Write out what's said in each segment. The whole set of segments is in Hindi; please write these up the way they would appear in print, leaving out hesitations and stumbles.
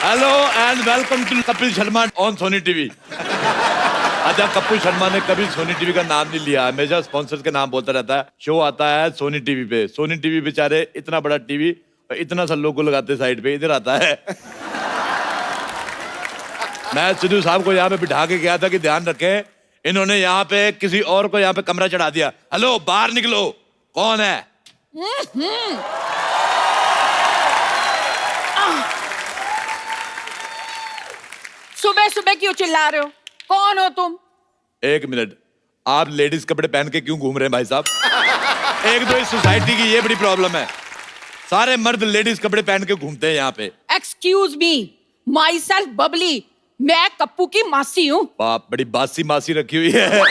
Hello and welcome to Kapil Sharma on Sony TV. अच्छा, कपिल शर्मा ने कभी सोनी टीवी का नाम नहीं लिया, हमेशा स्पॉन्सर के नाम बोलता रहता है। शो आता है सोनी टीवी पे। सोनी टीवी बेचारे इतना बड़ा टीवी और इतना सा लोगो लगाते साइड पे, इधर आता है। मैं सिद्धू साहब को यहाँ पे बिठा के गया था कि ध्यान रखें, इन्होंने यहाँ पे किसी और को यहाँ पे कमरा चढ़ा दिया। हेलो, बाहर निकलो, कौन है? सुबह सुबह क्यों चिल्ला रहे हो? कौन हो तुम? एक मिनट, आप लेडीज कपड़े पहन के क्यों घूम रहे हैं भाई साहब? एक तो इस सोसाइटी की ये बड़ी प्रॉब्लम है, सारे मर्द लेडीज कपड़े पहन के घूमते हैं यहाँ पे। Excuse me, my self Babli, मैं कप्पू की मासी हूँ। बाप, बड़ी बासी मासी रखी हुई है।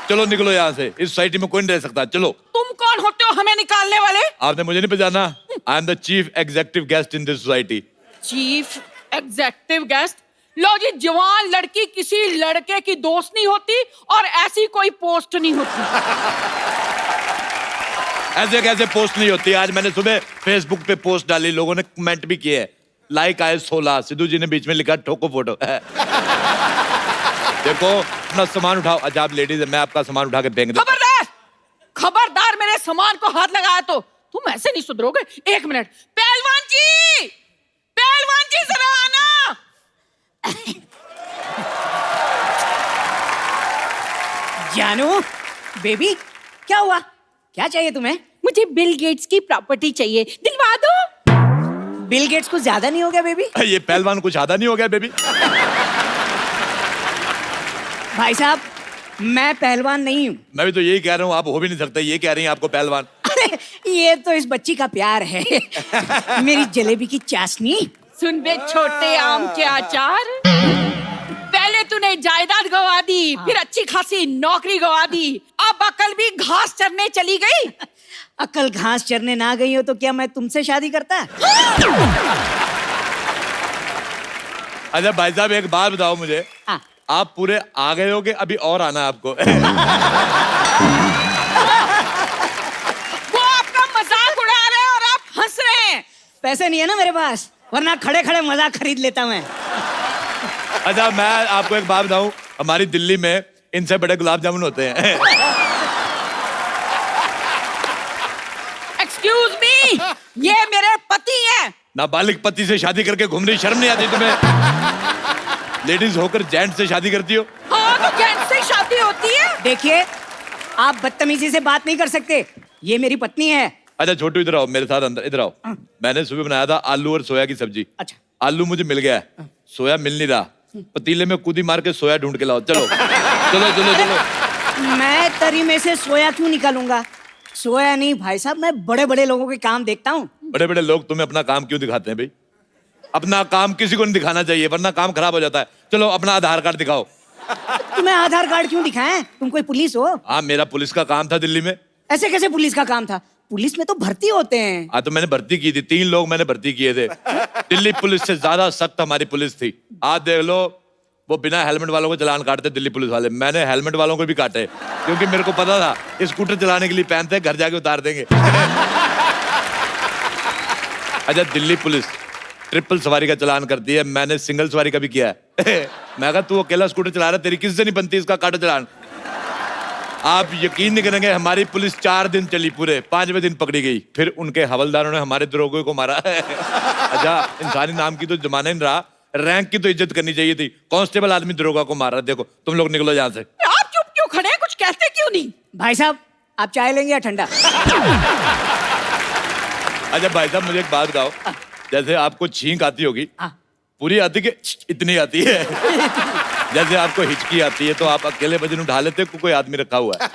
चलो निकलो यहाँ से, इस सोसाइटी में कोई नहीं रह सकता। चलो। तुम कौन होते हो हमें निकालने वाले? आपने मुझे नहीं पहचाना? I am the chief executive guest in this society. Chief executive guest? लो जी, जवान लड़की किसी लड़के की दोस्त नहीं होती और ऐसी कोई पोस्ट नहीं होती। ऐसे कैसे पोस्ट नहीं होती? आज मैंने सुबह फेसबुक पे पोस्ट डाली, लोगों ने कमेंट भी किए, लाइक आए 16। सिद्धू जी ने बीच में लिखा ठोको फोटो। देखो, अपना सामान उठाओ। अच्छा, आप लेडीज है, मैं आपका सामान उठा के फेंक दूं। खबरदार, खबरदार, मेरे सामान को हाथ लगाया तो तुम ऐसे नहीं सुधरोगे। एक मिनट, पहलवान जी, पहलवान जी जरा आना। जानू, बेबी, क्या हुआ? क्या चाहिए तुम्हें? मुझे बिल गेट्स की प्रॉपर्टी चाहिए, दिलवा दो। बिल गेट्स कुछ ज्यादा नहीं हो गया बेबी? ये पहलवान कुछ आधा नहीं हो गया बेबी? भाई साहब, मैं पहलवान नहीं हूँ। मैं भी तो यही कह रहा हूँ, आप हो भी नहीं सकते। ये कह रही हैं आपको पहलवान। अरे ये तो इस बच्ची का प्यार है। मेरी जलेबी की चाशनी। सुन बे छोटे आम के अचार, पहले तूने जायदाद गवा दी, फिर अच्छी खासी नौकरी गवा दी, अब अकल भी घास चरने चली गई। अकल घास चरने ना गई हो तो क्या मैं तुमसे शादी करता? अच्छा भाई साहब, एक बात बताओ मुझे, हाँ। आप पूरे आ गए होगे, अभी और आना है आपको? वो आपका मजाक उड़ा रहे हैं और आप हंस रहे हैं। पैसे नहीं है ना मेरे पास, वरना खड़े खड़े मजाक खरीद लेता मैं। अच्छा, मैं आपको एक बात बताऊं, हमारी दिल्ली में इनसे बड़े गुलाब जामुन होते हैं। एक्सक्यूज मी, ये मेरे पति हैं। नाबालिग पति से शादी करके घूम रही, शर्म नहीं आती तुम्हें? लेडीज होकर जेंट से शादी करती हो? हाँ, तो जेंट्स से शादी होती है। देखिए, आप बदतमीजी से बात नहीं कर सकते, ये मेरी पत्नी है। अच्छा छोटू, इधर आओ मेरे साथ, अंदर इधर आओ। मैंने सुबह बनाया था आलू और सोया की सब्जी। अच्छा। आलू मुझे मिल गया है, सोया मिल नहीं रहा। पतीले में कूदी मार के सोया ढूंढ के लाओ। चलो चलो चलो चलो। मैं तरी में से सोया क्यों निकालूंगा? सोया नहीं भाई साहब, मैं बड़े बड़े लोगों के काम देखता हूँ। बड़े बड़े लोग तुम्हें अपना काम क्यों दिखाते हैं भाई? अपना काम किसी को नहीं दिखाना चाहिए, वरना काम खराब हो जाता है। चलो अपना आधार कार्ड दिखाओ। तुम्हें आधार कार्ड क्यों दिखाएं? तुम कोई पुलिस हो? हाँ, मेरा पुलिस का काम था दिल्ली में। ऐसे कैसे पुलिस का काम था? पुलिस में तो भर्ती होते हैं। हाँ, तो मैंने भर्ती की थी, 3 लोग मैंने भर्ती किए थे। दिल्ली पुलिस से ज्यादा सख्त हमारी पुलिस थी। आज देख लो, वो बिना हेलमेट वालों को चालान काटते दिल्ली पुलिस वाले। मैंने हेलमेट वालों को भी काटे, क्योंकि मेरे को पता था स्कूटर चलाने के लिए पहनते हैं, घर जाके उतार देंगे। अच्छा, दिल्ली पुलिस ट्रिपल सवारी का चालान करती है, मैंने सिंगल सवारी का भी किया है। मैं कहा तू अकेला स्कूटर चला रहा है, तेरी किससे नहीं बनती, इसका काटो चालान। आप यकीन नहीं करेंगे, हमारी पुलिस 4 दिन चली, पूरे 5वें दिन पकड़ी गई। फिर उनके हवलदारों ने हमारे दरोगे को मारा। अच्छा, इंसानी नाम की तो जमाना नहीं रहा, रैंक की तो इज्जत करनी चाहिए थी। कांस्टेबल आदमी दरोगा को मार रहा। देखो, तुम लोग निकलो यहाँ से। आप चुप क्यों खड़े हैं? कुछ कहते क्यों नहीं? भाई साहब, आप चाय लेंगे या ठंडा? अच्छा भाई साहब, मुझे एक बात बताओ, जैसे आपको छींक आती होगी, पूरी आती कि इतनी आती है? जैसे आपको हिचकी आती है तो आप अकेले वजन उठा लेते हो, कोई आदमी रखा हुआ है?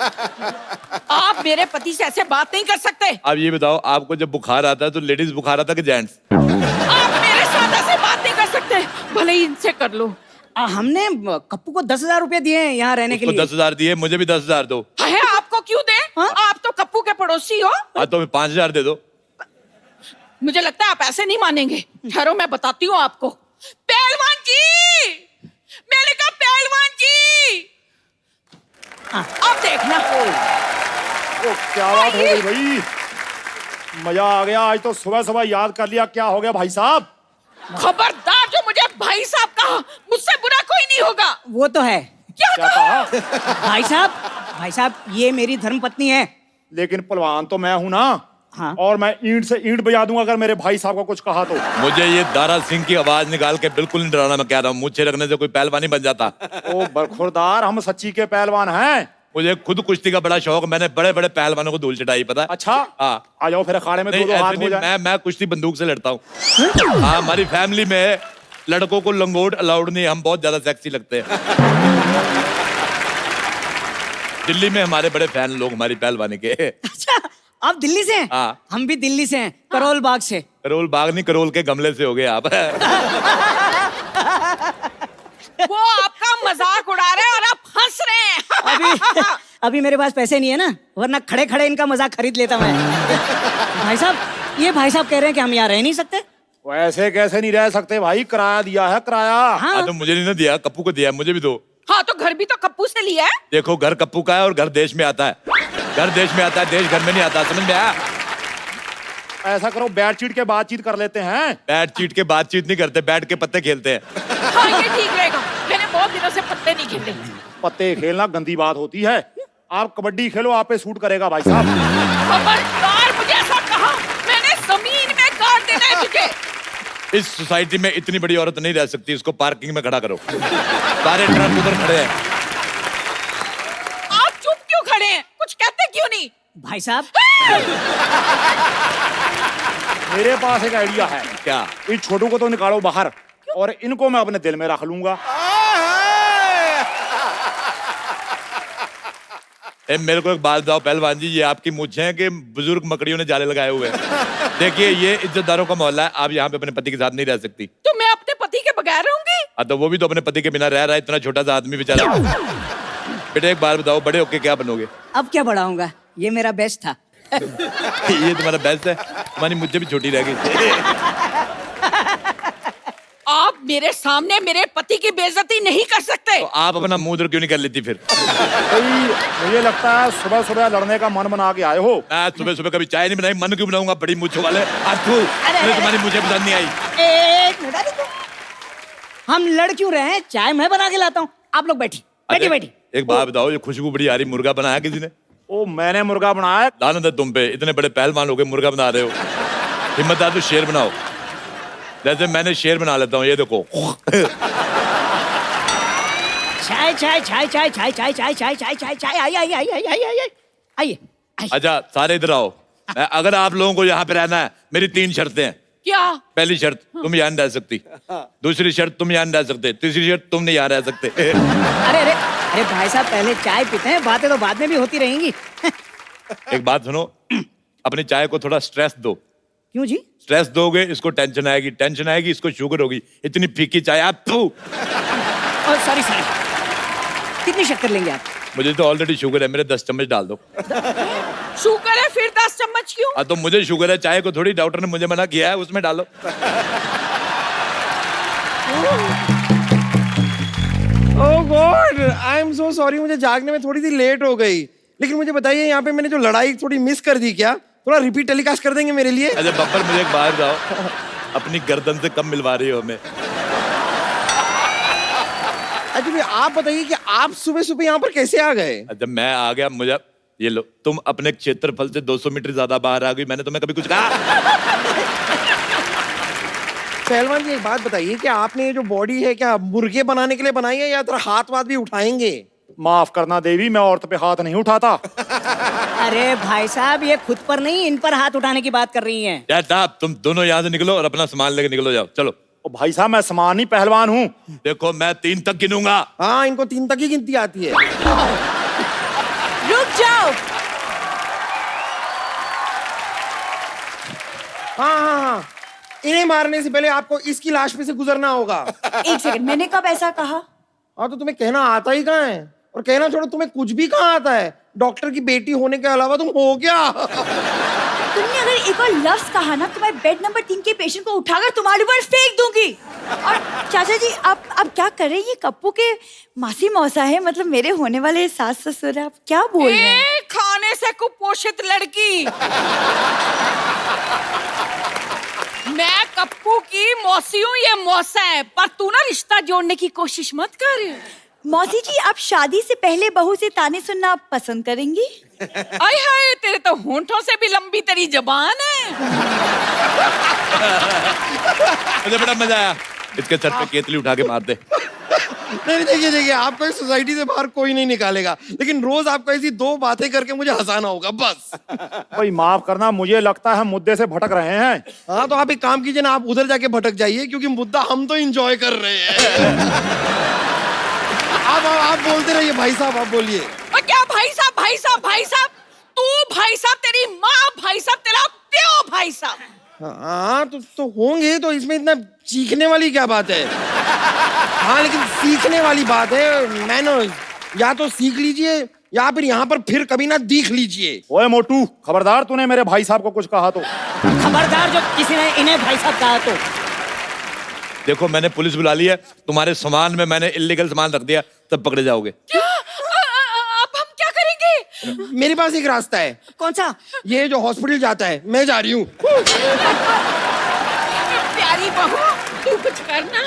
आप मेरे पति से ऐसे बात नहीं कर सकते। आप ये बताओ, आपको जब बुखार आता है तो लेडीज बुखार आता है कि जेंट्स? आप मेरे साथ ऐसे बात नहीं कर सकते, भले ही इनसे कर लो। हमने कप्पू को 10,000 रुपए दिए हैं यहाँ रहने के लिए। 10,000 दिए, मुझे भी 10,000 दो। है, आपको क्यों दे? आप तो कप्पू के पड़ोसी हो। हाँ, तो 5,000 दे दो। मुझे लगता है आप ऐसे नहीं मानेंगे। ठहरो, मैं बताती हूँ आपको। पहलवान जी, मैंने कहा पहलवान जी, अब देखना। क्या बात हो गई भाई? मजा आ गया। आज तो सुबह सुबह याद कर लिया। क्या हो गया भाई साहब? खबरदार, जो मुझे भाई साहब कहा, मुझसे बुरा कोई नहीं होगा। वो तो है। क्या क्या कहा? कहा? भाई साहब ये मेरी धर्मपत्नी है। लेकिन पहलवान तो मैं हूं ना। हाँ। और मैं ईंट से ईंट बजा दूंगा अगर मेरे भाई साहब को कुछ कहा तो। मुझे ये दारा सिंह की आवाज निकाल के बिल्कुल नहीं डराना। मैं कह रहा हूँ मुझे रखने से कोई पहलवान नहीं बन जाता। ओ बरखुरदार, हम सच्ची के पहलवान हैं। मुझे खुद कुश्ती का बड़ा शौक। मैंने बड़े बड़े पहलवानों को धूल चटाई, पता है? अच्छा। हाँ। आ जाओ फिर अखाड़े में नहीं, दो ऐसे हाथ हो नहीं, जाए। मैं कुश्ती बंदूक से लड़ता हूँ। हाँ, हमारी फैमिली में लड़कों को लंगोट अलाउड नहीं। हम बहुत ज्यादा सेक्सी लगते हैं। दिल्ली में हमारे बड़े फैन लोग हमारी पहलवानी के। अच्छा, आप दिल्ली से हैं? हाँ। हम भी दिल्ली से हैं, करोल बाग से। करोल बाग नहीं, करोल के गमले से हो गए आप। वो आपका मजाक उड़ा रहे हैं और आप हंस रहे हैं। अभी अभी मेरे पास पैसे नहीं है ना, वरना खड़े खड़े इनका मजाक खरीद लेता मैं। भाई साहब, ये भाई साहब कह रहे हैं कि हम यहाँ रह नहीं सकते। वैसे कैसे नहीं रह सकते भाई? किराया दिया है, किराया। हाँ। हाँ, तो मुझे नहीं ना दिया, कप्पू को दिया, मुझे भी दो। हाँ, तो घर भी तो कप्पू से लिया है। देखो, घर कप्पू का है और घर देश में आता है। घर देश में आता है, देश घर में नहीं आता। समझ में आया? ऐसा करो, बैट चीट के बातचीत कर लेते हैं। बैट चीट के बातचीत नहीं करते, बैठ के पत्ते खेलते हैं। हाँ, ये ठीक रहेगा। मैंने बहुत दिनों से पत्ते नहीं खेले। पत्ते खेलना गंदी बात होती है। आप कबड्डी खेलो, आप पे सूट करेगा भाई साहब। खबरदार, मुझे ऐसा कहा, मैंने जमीन में गाड़ देना है तुझे। इस सोसाइटी में इतनी बड़ी औरत नहीं रह सकती। इसको पार्किंग में खड़ा करो। सारे ट्रक उधर खड़े हैं। आप चुप क्यों खड़े हैं? कुछ कहते क्यों नहीं? भाई साहब, मेरे पास एक आइडिया है। क्या? इन छोटू को तो निकालो बाहर और इनको मैं अपने दिल में रख लूंगा। मेरे को एक बात बताओ पहलवान जी, ये आपकी मूंछें हैं कि बुजुर्ग मकड़ियों ने जाले लगाए हुए हैं? देखिए, ये इज्जतदारों का मोहल्ला है। आप यहाँ पे अपने पति के साथ नहीं रह सकती। तो मैं अपने पति के बगैर रहूंगी? तो वो भी तो अपने पति के बिना रह रहा है, इतना छोटा सा आदमी बेचारा। बेटा एक बार बताओ, बड़े होके क्या बनोगे? अब क्या बढ़ाऊंगा, ये मेरा बेस्ट था। ये तुम्हारा बेस्ट है। तुम्हारी मुझे भी छोटी रह गई। आप मेरे सामने मेरे पति की बेइज्जती नहीं कर सकते। तो आप अपना मुंह उधर क्यों नहीं कर लेती फिर? भाई मुझे लगता है सुबह सुबह लड़ने का मन बना के आए हो। मैं सुबह सुबह कभी चाय नहीं बनाई, मन क्यों बनाऊंगा? बड़ी मूंछों वाले। मुझे तुम्हारी मुझे पसंद नहीं आई। एक मिनट, अरे हम लड़ क्यों रहे हैं? चाय मैं बना के लाता हूँ, आप लोग बैठी बैठी बैठी। एक बात बताओ, ये खुशबू बड़ी आ रही, मुर्गा बनाया किसी ने? ओ, मैंने मुर्गा बनाया। लानत है तुम पे, इतने बड़े पहलवान हो गए, मुर्गा बना रहे हो। हिम्मत है तो शेर बनाओ, जैसे मैंने शेर बना लेता हूँ। ये देखो। चाय चाय चाय चाय चाय चाय चाय चाय चाय चाय चाय आई आई आई आई आई आई आइए। अच्छा, सारे इधर आओ। अगर आप लोगों को यहाँ पे रहना है, मेरी 3 शर्तें हैं। क्या? पहली शर्त, तुम यहाँ नहीं रह सकती। दूसरी शर्त, तुम यहाँ नहीं रह सकते। तीसरी शर्त, तुम नहीं यहाँ रह सकते। अरे अरे अरे भाई साहब, पहले चाय पीते हैं, बातें तो बाद में भी होती रहेंगी। एक बात सुनो, अपनी चाय को थोड़ा स्ट्रेस दो। क्यों जी? स्ट्रेस दोगे इसको टेंशन आएगी, टेंशन आएगी इसको शुगर होगी। इतनी फीकी चाय आप सॉरी सॉरी, कितनी शक्कर लेंगे आप? मुझे तो ऑलरेडी शुगर है, मेरे 10 चम्मच डाल दो। शुगर है, फिर 10 चम्मच क्यों? हाँ, तो मुझे शुगर है, चाय को थोड़ी डॉक्टर ने मुझे मना किया है, उसमें डालो। Oh God, I am so sorry, मुझे जागने में थोड़ी सी लेट हो गई। लेकिन मुझे बताइए, यहाँ पे मैंने जो लड़ाई थोड़ी मिस कर दी, क्या थोड़ा रिपीट टेलीकास्ट कर देंगे मेरे लिए? अच्छा बब्बर, मुझे एक बात बताओ, अपनी गर्दन से कम मिलवा रही हो हमें? अच्छा भाई, आप बताइए कि आप सुबह सुबह यहाँ पर कैसे आ गए? जब मैं आ गया, मुझे ये लो, तुम अपने क्षेत्रफल से 200 मीटर ज्यादा बाहर आ गई। मैंने तुम्हें कभी कुछ कहा? पहलवान जी, एक बात बताइए कि आपने ये जो बॉडी है, क्या मुर्गे बनाने के लिए बनाई है या थोड़ा हाथ वाथ भी उठाएंगे? माफ करना देवी, मैं औरत पे हाथ नहीं उठाता। अरे भाई साहब, ये खुद पर नहीं, इन पर हाथ उठाने की बात कर रही हैं। यार साहब, तुम दोनों यहाँ से निकलो और अपना सामान लेके निकलो, जाओ चलो। ओ भाई साहब, मैं सामान ही पहलवान हूँ। देखो, मैं 3 तक गिनूंगा। हाँ, इनको 3 तक ही गिनती आती है। रुक जाओ। हाँ हाँ हाँ, इन्हें मारने से पहले आपको इसकी लाश पे से गुजरना होगा। एक सेकंड, मैंने कब ऐसा कहा? हाँ, तो तुम्हें कहना आता ही कहाँ है? और कहना छोड़ो, तुम्हें कुछ भी कहाँ आता है? डॉक्टर की बेटी होने के अलावा तुम हो क्या? तुमने अगर एक और लफ्ज कहा ना, तो मैं बेड नंबर 3 के पेशेंट को उठाकर तुम्हारे ऊपर फेंक दूंगी। और चाचा जी, आप क्या कर रहे हैं? ये कप्पू के मासी मौसा है, मतलब मेरे होने वाले सास ससुर है। आप क्या बोल रहे हैं? खाने से कुपोषित लड़की। मैं कप्पू की मौसी हूँ, ये मौसा है, पर तू ना रिश्ता जोड़ने की कोशिश मत कर। मौसी जी, आप शादी से पहले बहू से ताने सुनना पसंद करेंगी? आय हाय, तेरे तो होंठों से भी लंबी तेरी जबान है। मुझे बड़ा मजा आया। इसके सर पे केतली उठा के मार दे। नहीं, देखिए आपको इस सोसाइटी से बाहर कोई नहीं निकालेगा, लेकिन रोज आपको ऐसी दो बातें करके मुझे हंसाना होगा बस। भाई माफ करना, मुझे लगता है मुद्दे से भटक रहे हैं। हाँ, तो आप एक काम कीजिए ना, आप उधर जाके भटक जाइए, क्योंकि मुद्दा हम तो एंजॉय कर रहे हैं। आप बोलते रहिए भाई साहब, आप बोलिए। और क्या भाई साहब, भाई साहब, भाई साहब? तू भाई साहब, तेरी माँ भाई साहब, तेरा प्यो भाई साहब। हाँ, तो होंगे, तो इसमें इतना सीखने वाली क्या बात है? हाँ, लेकिन सीखने वाली बात है। मैनर्स या तो सीख लीजिए या फिर यहाँ पर फिर कभी ना दिख लीजिए। ओए मोटू, खबरदार तूने मेरे भाई साहब को कुछ कहा तो। खबरदार जो किसी ने इन्हें भाई साहब कहा तो। देखो मैंने पुलिस बुला ली है, तुम्हारे सामान में मैंने इलीगल सामान रख दिया, तब पकड़े जाओगे। क्या? अब हम क्या करेंगे? मेरे पास एक रास्ता है। कौन सा? ये जो हॉस्पिटल जाता है, मैं जा रही हूँ। प्यारी बहू, तू कुछ करना।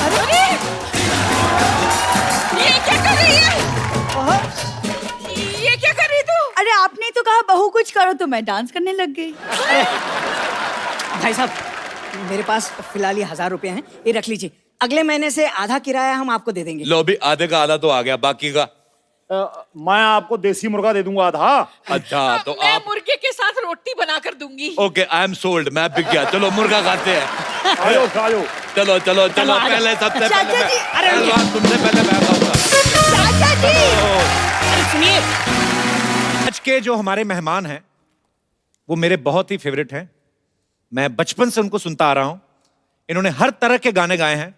अरे ये क्या कर रही है? ये क्या कर रही तू? अरे आपने तो कहा बहू कुछ करो, तो मैं डांस करने लग गई। भाई साहब, मेरे पास फिलहाल ये 1000 रुपए हैं, ये रख लीजिए। अगले महीने से आधा किराया हम आपको दे देंगे। लो भी, आधे का आधा तो आ गया, बाकी का मैं आपको देसी मुर्गा दे दूंगा आधा। अच्छा तो मैं आप। मुर्गे के साथ रोटी बना कर दूंगी। ओके, आई एम सोल्ड, मैं बिक गया। चलो मुर्गा खाते हैं। आयो आयो। चलो चलो चलो, आ जाओ। पहले सबसे चाचा पहले जी, अरे पहलवान, तुमसे पहले मैं खाऊंगा। चाचा जी, अरे सुनिए, आज के जो हमारे मेहमान हैं वो मेरे बहुत ही फेवरेट हैं। मैं बचपन से उनको सुनता आ रहा हूं। इन्होंने हर तरह के गाने गाए हैं,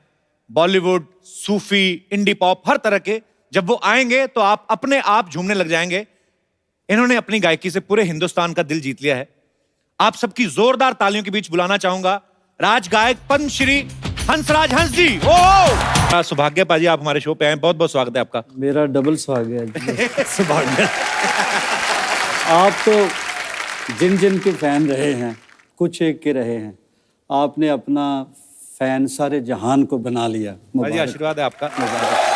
बॉलीवुड, सूफी, इंडी पॉप, हर तरह के। जब वो आएंगे तो आप अपने आप झूमने लग जाएंगे। इन्होंने अपनी गायकी से पूरे हिंदुस्तान का दिल जीत लिया है। आप सबकी जोरदार तालियों के बीच बुलाना चाहूंगा राज गायक पद्मश्री हंसराज हंस जी। ओ सौभाग्य पाजी, आप हमारे शो पे आए, बहुत बहुत स्वागत है आपका। मेरा डबल स्वागत है। सौभाग्य। आप तो जिन जिन के फैन रहे हैं, कुछ एक के रहे हैं, आपने अपना फैन सारे जहान को बना लिया। पाजी मुबारक। आशीर्वाद है आपका। मुबारक।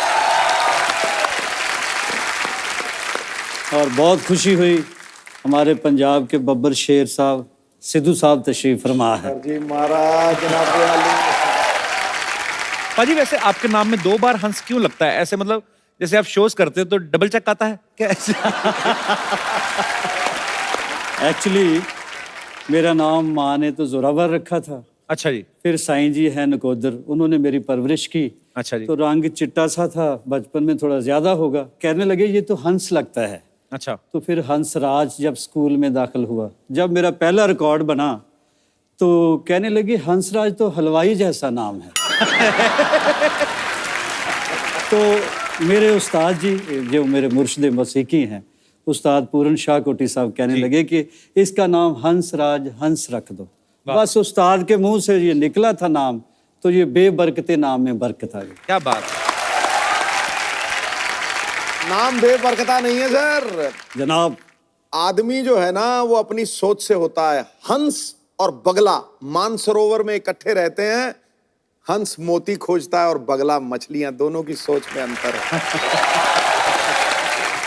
और बहुत खुशी हुई, हमारे पंजाब के बब्बर शेर साहब सिद्धू साहब तशरीफ फरमा है। जी महाराज, पाजी वैसे आपके नाम में 2 बार हंस क्यों लगता है? ऐसे मतलब जैसे आप शोज करते हो तो डबल चेक आता है क्या? एक्चुअली मेरा नाम माँ ने तो जोरावर रखा था, अच्छा जी। फिर साईं जी हैं नकोदर, उन्होंने मेरी परवरिश की। अच्छा जी। तो रंग चिट्टा सा था, बचपन में थोड़ा ज्यादा होगा, कहने लगे ये तो हंस लगता है। अच्छा। तो फिर हंसराज जब स्कूल में दाखिल हुआ, जब मेरा पहला रिकॉर्ड बना तो कहने लगे हंसराज तो हलवाई जैसा नाम है। तो मेरे उस्ताद जी, जो मेरे मुर्शिद मौसीकी हैं, उस्ताद पूरन शाह कोटी साहब, कहने लगे कि इसका नाम हंसराज हंस रख दो। बस उस्ताद के मुंह से ये निकला था नाम, तो ये बेबरकते नाम में बरकत आ गई। क्या बात है। नाम बेबरकता नहीं है सर। जनाब, आदमी जो है ना वो अपनी सोच से होता है। हंस और बगला मानसरोवर में इकट्ठे रहते हैं। हंस मोती खोजता है और बगला मछलियां, दोनों की सोच में अंतर है।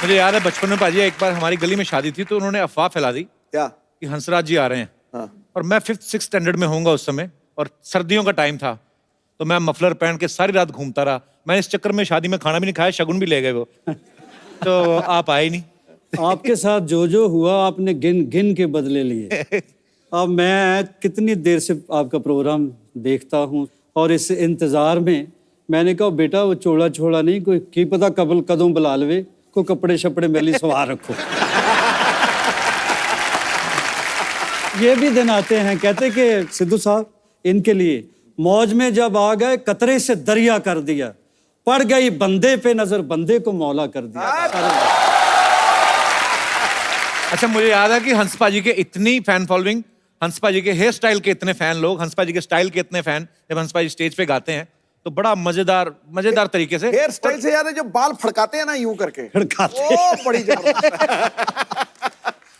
मुझे याद है बचपन में पाजी एक बार हमारी गली में शादी थी तो उन्होंने अफवाह फैला दी क्या? कि हंसराज जी आ रहे हैं। हाँ। और मैं 5th-6th स्टैंडर्ड में होऊंगा उस समय, और सर्दियों का टाइम था, तो मैं मफलर पहन के सारी रात घूमता रहा। मैं इस चक्कर में शादी में खाना भी नहीं खाया, शगुन भी ले गए वो। तो आप आए नहीं। आपके साथ जो जो हुआ आपने गिन गिन के बदले लिए। अब मैं कितनी देर से आपका प्रोग्राम देखता हूँ, और इस इंतजार में मैंने कहा बेटा वो चोड़ा छोड़ा नहीं, कोई की पता कबल कदों बुला लवे, को कपड़े शपड़े मेरे लिए सवार रखो। ये भी दिन आते हैं, कहते कि सिद्धू साहब इनके लिए मौज में जब आ गए कतरे से दरिया कर दिया, पड़ गई बंदे पे नजर बंदे को मौला कर दिया। अच्छा, मुझे याद है कि हंस पाजी के इतनी फैन फॉलोइंग, हंस पाजी के हेयर स्टाइल के इतने फैन लोग, हंस पाजी के स्टाइल के इतने फैन, जब हंस पाजी स्टेज पे गाते हैं तो बड़ा मजेदार मजेदार तरीके से हेयर स्टाइल से याद है जो बाल फड़काते हैं ना यूं करके, फड़काते ओ बड़ी जबरदस्त।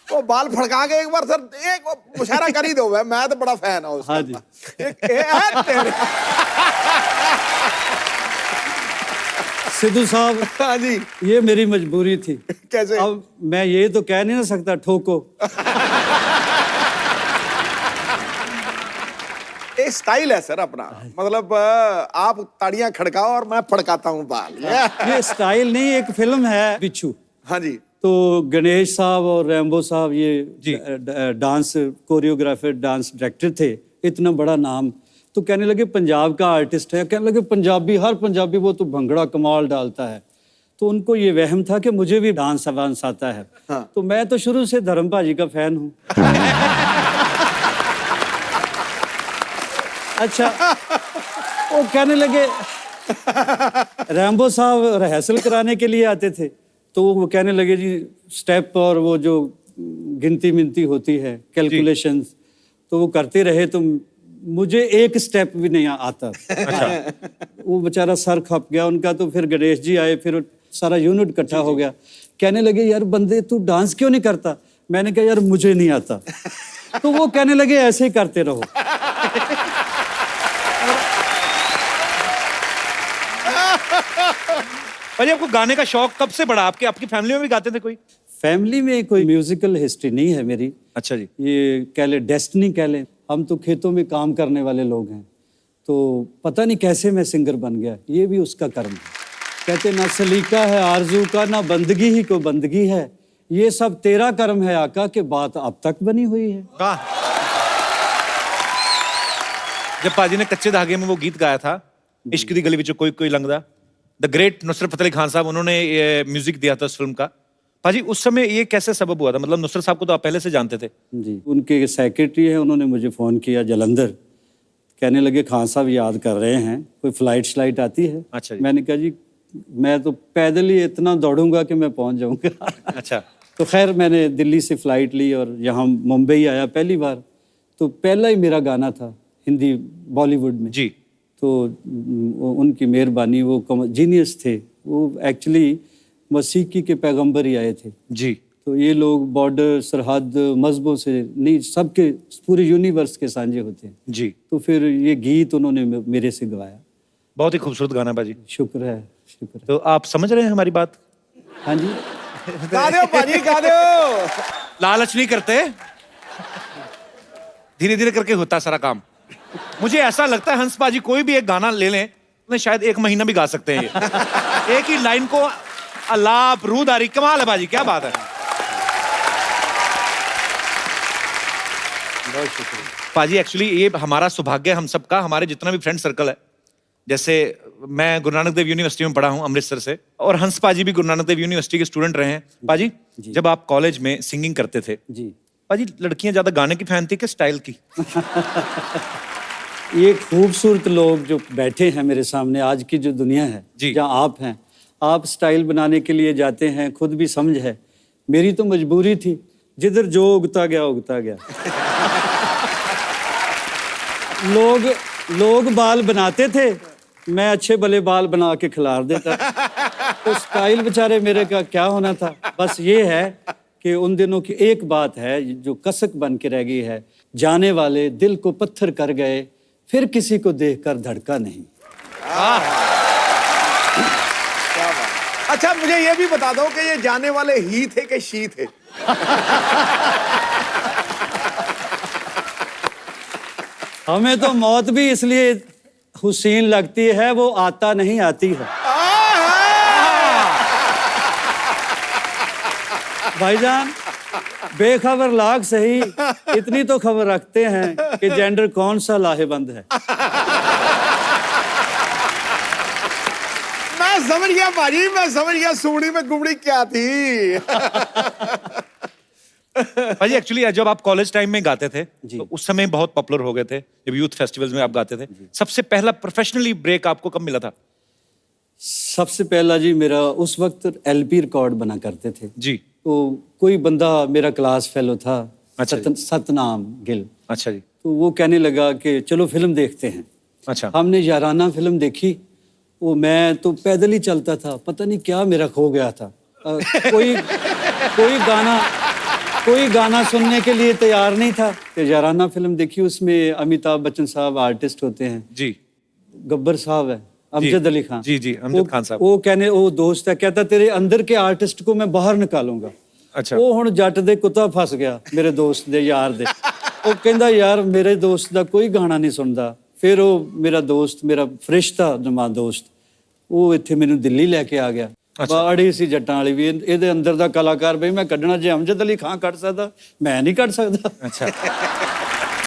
वो बाल फड़का के एक बार सर एक मुशायरा कर ही दो, मैं तो बड़ा फैन हूँ उसका। हाँ जी। तेरे सिद्धू साहब, हाँ जी, ये मेरी मजबूरी थी। कैसे? अब मैं ये तो कह नहीं ना सकता ठोको। एक स्टाइल है सर अपना, मतलब आप ताड़ियां खड़काओ और मैं फड़काता हूँ बाल। ये स्टाइल नहीं, एक फिल्म है बिच्छू। हाँ जी, तो गणेश साहब और रैम्बो साहब जी। ये डांस कोरियोग्राफर, डांस डायरेक्टर थे, इतना बड़ा नाम। तो कहने लगे पंजाब का आर्टिस्ट है, कहने लगे पंजाबी, हर पंजाबी वो तो भंगड़ा कमाल डालता है। तो उनको ये वहम था कि मुझे भी डांस वांस आता है। हाँ। तो मैं तो शुरू से धर्म भाजी का फैन हूँ। अच्छा, वो कहने लगे, रैम्बो साहब रिहर्सल कराने के लिए आते थे, तो वो कहने लगे जी स्टेप और वो जो गिनती मिनती होती है, कैलकुलेशंस, तो वो करते रहे, तो मुझे एक स्टेप भी नहीं आता। अच्छा। वो बेचारा सर खप गया उनका। तो फिर गणेश जी आए, फिर सारा यूनिट इकट्ठा हो गया। कहने लगे यार बंदे तू डांस क्यों नहीं करता? मैंने कहा यार मुझे नहीं आता। तो वो कहने लगे ऐसे ही करते रहो। भाई आपको गाने का शौक कब से बढ़ा? आपकी फैमिली में भी गाते थे कोई? फैमिली में कोई म्यूजिकल हिस्ट्री नहीं है मेरी। अच्छा जी। ये कह ले डेस्टिनी कह ले, हम तो खेतों में काम करने वाले लोग हैं। तो पता नहीं कैसे मैं सिंगर बन गया, ये भी उसका कर्म है। कहते ना सलीका है आरजू का, ना बंदगी ही को बंदगी है, ये सब तेरा कर्म है आका, के बात अब तक बनी हुई है। जब पाजी ने कच्चे धागे में वो गीत गाया था, इश्क दी गली विच कोई कोई लंघदा, द ग्रेट नुसरत फतेह अली खान साहब उन्होंने ये म्यूजिक दिया था उस फिल्म का। पाजी उस समय ये कैसे सबब हुआ था? मतलब नुसरत साहब को तो आप पहले से जानते थे? जी, उनके सेक्रेटरी हैं, उन्होंने मुझे फ़ोन किया जलंधर, कहने लगे खान साहब याद कर रहे हैं, कोई फ्लाइट श्लाइट आती है? अच्छा जी। मैंने कहा जी मैं तो पैदल ही इतना दौड़ूंगा कि मैं पहुंच जाऊंगा। अच्छा। तो खैर मैंने दिल्ली से फ़्लाइट ली और यहाँ मुंबई आया पहली बार। तो पहला ही मेरा गाना था हिंदी बॉलीवुड में जी। तो उनकी मेहरबानी, वो जीनियस थे, वो एक्चुअली मसीकी के पैगंबर ही आए थे जी। तो ये लोग बॉर्डर सरहद मजहबों से नहीं, सबके पूरे यूनिवर्स के सांझे होते हैं जी। तो फिर ये गीत उन्होंने मेरे से गवाया। बहुत ही खूबसूरत गाना बाजी। शुक्र है, शुक्र है। तो आप समझ रहे हैं हमारी बात? हाँ जी। गा दो पाजी, गा दो। लालच नहीं करते, धीरे धीरे करके होता सारा काम। मुझे ऐसा लगता है हंस पाजी कोई भी एक गाना ले लें तो शायद 1 महीना भी गा सकते हैं ये। एक ही लाइन को अल्लाह रूदारी, कमाल है बाजी, क्या बात है। बहुत शुक्रिया पाजी। एक्चुअली ये हमारा सौभाग्य है हम सबका, हमारे जितना भी फ्रेंड सर्कल है। जैसे मैं गुरु नानक देव यूनिवर्सिटी में पढ़ा हूँ अमृतसर से, और हंस पाजी भी गुरु नानक देव यूनिवर्सिटी के स्टूडेंट रहे हैं। पाजी जब आप कॉलेज में सिंगिंग करते थे जी, पाजी, लड़कियां ज्यादा गाने की फैन थी कि स्टाइल की? ये खूबसूरत लोग जो बैठे हैं मेरे सामने, आज की जो दुनिया है जी। जहाँ आप हैं, आप स्टाइल बनाने के लिए जाते हैं, खुद भी समझ है। मेरी तो मजबूरी थी, जिधर जो उगता गया उगता गया। लोग बाल बनाते थे, मैं अच्छे भले बाल बना के खिलार देता। तो स्टाइल बेचारे मेरे का क्या होना था। बस ये है कि उन दिनों की एक बात है जो कसक बन के रह गई है, जाने वाले दिल को पत्थर कर गए, फिर किसी को देखकर धड़का नहीं। अच्छा मुझे ये भी बता दो कि ये जाने वाले ही थे कि शी थे? हमें तो मौत भी इसलिए हुसैन लगती है, वो आता नहीं आती है। भाईजान बेखबर लाग सही, इतनी तो खबर रखते हैं कि जेंडर कौन सा लाहेबंद है। मैं समझ गया भाजी, मैं समझ गया सुमड़ी में गुमड़ी क्या थी। भाजी एक्चुअली जब आप कॉलेज टाइम में गाते थे जी। तो उस समय बहुत पॉपुलर हो गए थे, जब यूथ फेस्टिवल्स में आप गाते थे। सबसे पहला प्रोफेशनली ब्रेक आपको कब मिला था? सबसे पहला जी मेरा उस वक्त LP रिकॉर्ड बना करते थे जी। तो कोई बंदा मेरा क्लास फेलो था, अच्छा सतनाम गिल। अच्छा जी। तो वो कहने लगा कि चलो फिल्म देखते हैं। अच्छा। हमने याराना फिल्म देखी वो मैं तो पैदल ही चलता था, पता नहीं क्या मेरा खो गया था। कोई कोई गाना सुनने के लिए तैयार नहीं था। तो याराना फिल्म देखी, उसमें अमिताभ बच्चन साहब आर्टिस्ट होते हैं, जी गब्बर साहब है, अमजद अली खान। जी अमजद खान साहब। वो दोस्त है, कहता तेरे अंदर के आर्टिस्ट को मैं बाहर निकालूंगा। अच्छा। वो हुण जट दे कुत्ता फस गया मेरे दोस्त दे यार दे। वो कहंदा यार मेरे दोस्त दा कोई गाना नहीं सुनदा। फिर वो मेरा दोस्त, मेरा फरिश्ता जमा दोस्त, वो इत्थे मैनू दिल्ली लैके आ गया। बाड़ी सी जट्टां वाली भी, ਇਹਦੇ ਅੰਦਰ ਦਾ ਕਲਾਕਾਰ ਬਈ ਮੈਂ ਕੱਢਣਾ, ਜੇ ਅਮਜਦ ਅਲੀ ਖਾਨ ਕੱਢ ਸਕਦਾ ਮੈਂ ਨਹੀਂ ਕੱਢ ਸਕਦਾ। अच्छा